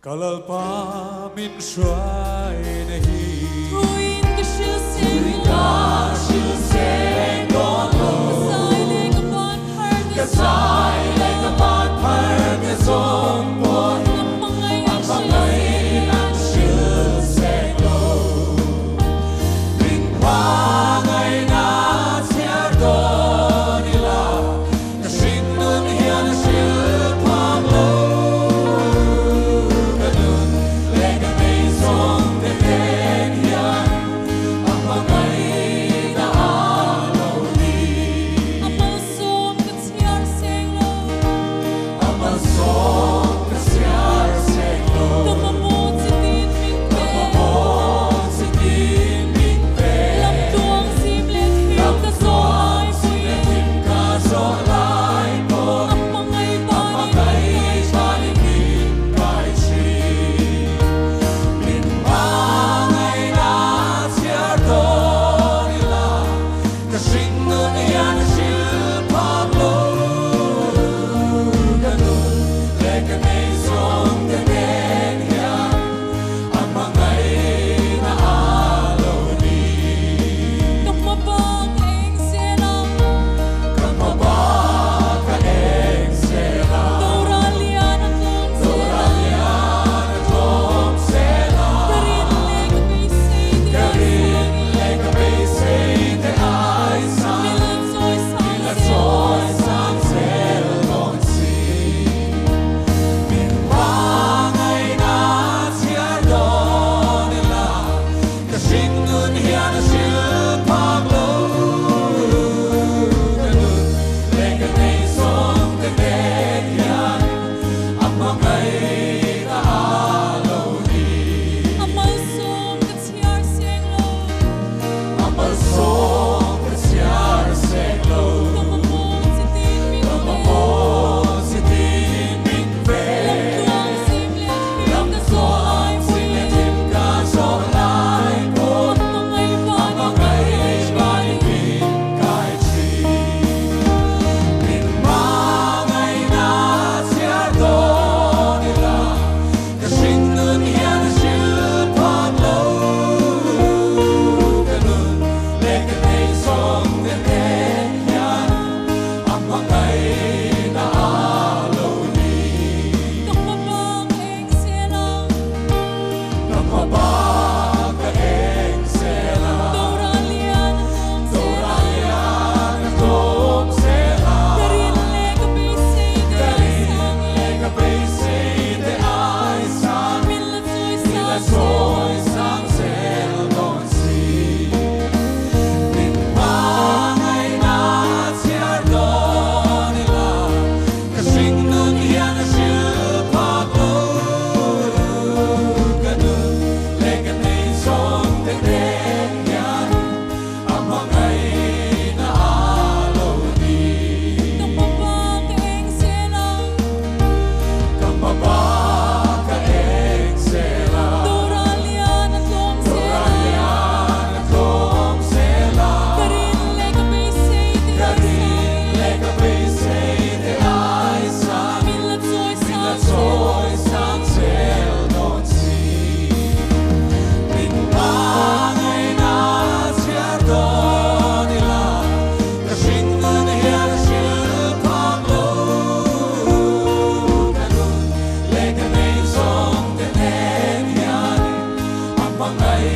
Kalal pa min shrai nahi Tuin ka shil sing Kasai le ka ban har ka song Ang pangay ang shil sing Amal som ka tiar sing lo Kamamot si din min pe Lam tuang sim let him ka so ai Ang pangay bani Kamabang eng selang Doralian at long selang Darin le ka bisay di Milan soy sang Amal som ka tiar sing lo Kamamot si din min pe Lam tuang sim let him ka so ai Ang pangay bani Kamabang eng selang Doralian at long selang Darin le ka bisay di Milan soy sang Kamabang eng selang Doralian at long selang Darin le ka bisay di Milan soy sang Ang pangay